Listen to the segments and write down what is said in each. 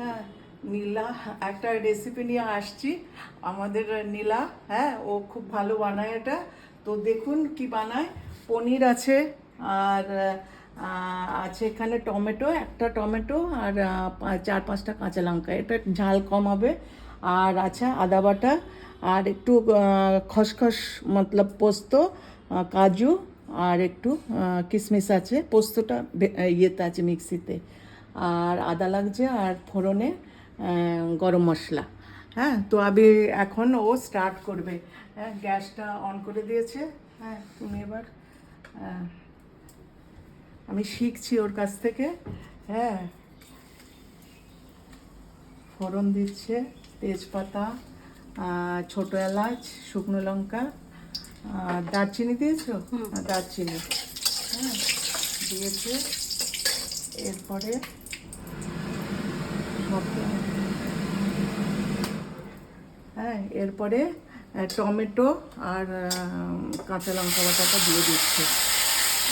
হ্যাঁ, নীলা একটা রেসিপি নিয়ে আসছি। আমাদের নীলা, হ্যাঁ, ও খুব ভালো বানায় এটা। তো দেখুন কি বানায়। পনির আছে, আর আছে এখানে টমেটো, একটা টমেটো, আর 4-5টা কাঁচা লঙ্কা। এটা ঝাল কম হবে। আর আছে আদা বাটা, আর একটু খসখস মতলব পোস্ত, কাজু, আর একটু কিশমিশ আছে। পোস্তটা ইয়েতে আছে, মিক্সিতে। আর আদা লাগছে, আর ফোড়নে গরম মশলা। হ্যাঁ, তো আমি এখন ও স্টার্ট করবে। হ্যাঁ, গ্যাসটা অন করে দিয়েছে। হ্যাঁ, তুমি এবার আমি শিখছি ওর কাছ থেকে। হ্যাঁ, ফোড়ন দিচ্ছে, তেজপাতা, ছোটো এলাচ, শুকনো লঙ্কা, দারচিনি দিয়েছো? দারচিনি, হ্যাঁ, দিয়েছে। এরপরে হ্যাঁ, এরপরে টমেটো আর কাঁচা লঙ্কা বাটাটা দিয়ে দিচ্ছে।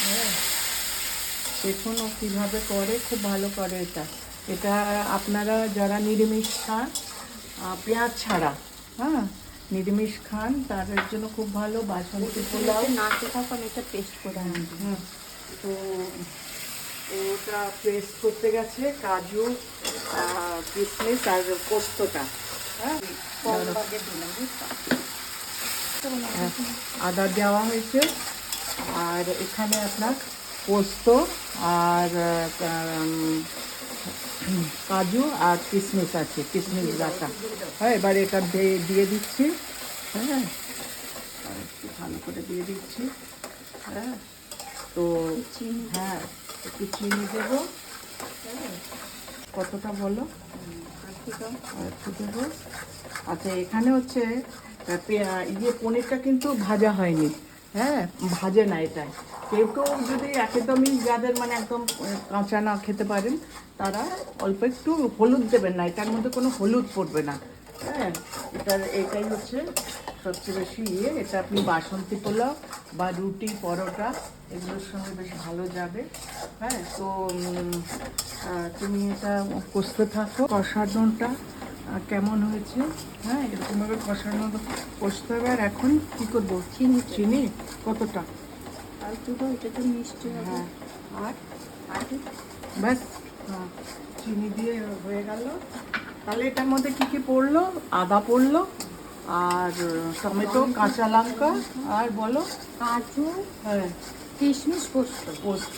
হ্যাঁ, দেখুন ও কীভাবে করে, খুব ভালো করে এটা। এটা আপনারা যারা নিরামিষ খান, পেঁয়াজ ছাড়া, হ্যাঁ, নিরামিষ খান, তাদের জন্য খুব ভালো। বাসমতি পোলাও নাড়তে থাকুন, এটা পেস্ট করে আনবে। হুম, তো ওটা পেস্ট করতে গেছে কাজু, কিশমিশ আর পোস্তটা। হ্যাঁ, কম ভাগে দিলাম, হ্যাঁ, আদা দেওয়া হয়েছে। আর এখানে আপনার পোস্ত আর কাজু আর কিশমিশ আছে, কিশমিশ বাটা। হ্যাঁ, এবার এটা দিয়ে দিচ্ছি। হ্যাঁ, আর একটু ভালো করে দিয়ে দিচ্ছি। হ্যাঁ, তো হ্যাঁ, একটু চিনি দেবো। হ্যাঁ, কতটা বলো? আর একটু দেবো। আচ্ছা, এখানে হচ্ছে পনিরটা কিন্তু ভাজা হয়নি। হ্যাঁ, ভাজে না এটা। কেউ কেউ যদি একদমই, যাদের মানে একদম কাঁচা না খেতে পারেন, তারা অল্প একটু হলুদ দেবেন না, এটার মধ্যে কোনো হলুদ পড়বে না। হ্যাঁ, এটাই হচ্ছে সবচেয়ে বেশি এটা আপনি বাসন্তী পোলাও বা রুটি, পরোটা এগুলোর সঙ্গে বেশ ভালো যাবে। হ্যাঁ, তো তুমি এটা কষতে থাকো। কষানোটা কেমন হয়েছে? হ্যাঁ, এরকমভাবে কষতে হবে। আর এখন কী করবো? চিনি কতটা? আর দুটো, এটা তো মিষ্টি হবে। হ্যাঁ, আর আর ব্যাস। হ্যাঁ, চিনি দিয়ে হয়ে গেল। তাহলে এটার মধ্যে কী কী পড়লো? আদা পড়লো, আর টমেটো, কাঁচা লঙ্কা, আর বলো কাজু, হ্যাঁ, কিশমিশ, পোস্ত। পোস্ত।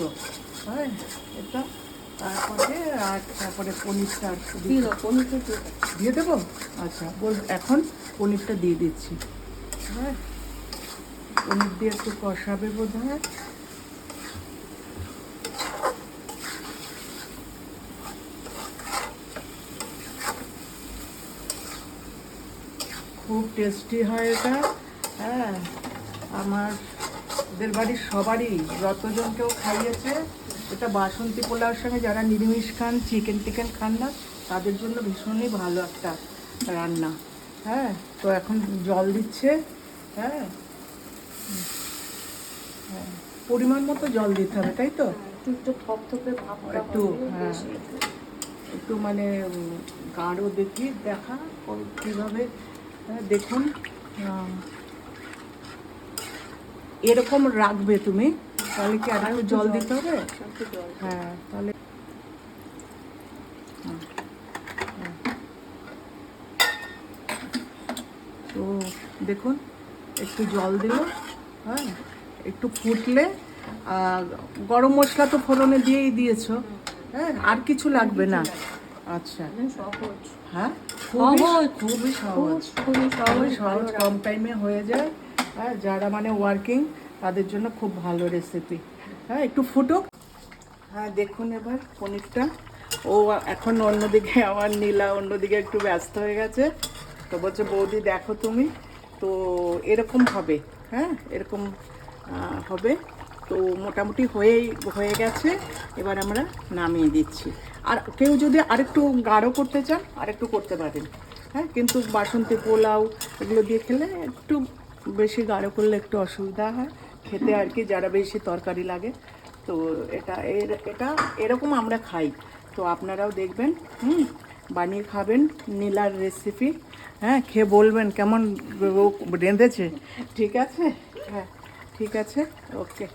হ্যাঁ, এটা তারপরে পনিরটা দিল, পনিরটা দিয়ে দিয়ে দেবো। আচ্ছা, এখন পনিরটা দিয়ে দিচ্ছি। হ্যাঁ, পনির দিয়ে একটু কষাবে বোধ হয়। খুব টেস্টি হয় এটা। হ্যাঁ, আমাদের বাড়ির সবারই, যতজনকেও খাইয়েছে। এটা বাসন্তী পোলাওর সঙ্গে যারা নিরামিষ খান, চিকেন টিকেন খান না, তাদের জন্য ভীষণই ভালো একটা রান্না। হ্যাঁ, তো এখন জল দিচ্ছে। হ্যাঁ, হ্যাঁ, পরিমাণ মতো জল দিতে হবে, তাই তো? একটু একটু থপথপে ভাবটা একটু, হবে, হ্যাঁ, বেশি। একটু মানে গাঢ় দেখি দেখা কীভাবে। হ্যাঁ, দেখুন এরকম রাখবে তুমি। তাহলে কি আর একটু জল দিতে হবে? একটু জল। হ্যাঁ, তাহলে হ্যাঁ, হ্যাঁ। তো দেখুন একটু জল দিল। হ্যাঁ, একটু ফুটলে গরম মশলা তো ফোড়নে দিয়েই দিয়েছো। হ্যাঁ, আর কিছু লাগবে না। আচ্ছা, সহজ। হ্যাঁ, খুবই সহজ, খুবই খুবই সহজ, সহজ, কম টাইমে হয়ে যায়। হ্যাঁ, যারা মানে ওয়ার্কিং, তাদের জন্য খুব ভালো রেসিপি। হ্যাঁ, একটু ফুটুক। হ্যাঁ, দেখুন এবার পনিরটা। ও এখন অন্যদিকে, আমার নীলা অন্যদিকে একটু ব্যস্ত হয়ে গেছে। তো বলছে বৌদি দেখো তুমি। তো এরকম হবে। হ্যাঁ, এরকম হবে। তো মোটামুটি হয়ে গেছে। এবার আমরা নামিয়ে দিচ্ছি। আর কেউ যদি আরেকটু গাঢ় করতে চান, আরেকটু করতে পারেন। হ্যাঁ, কিন্তু বাসন্তী পোলাও এগুলো দিয়ে খেলে একটু বেশি গাঢ় করলে একটু অসুবিধা হয় খেতে আর কি, যারা বেশি তরকারি লাগে। তো এটা এরকম আমরা খাই। তো আপনারাও দেখবেন। বানিয়ে খাবেন নীলার রেসিপি। হ্যাঁ, খেয়ে বলবেন কেমন ও রেঁধেছে। ঠিক আছে? হ্যাঁ, ঠিক আছে, ওকে।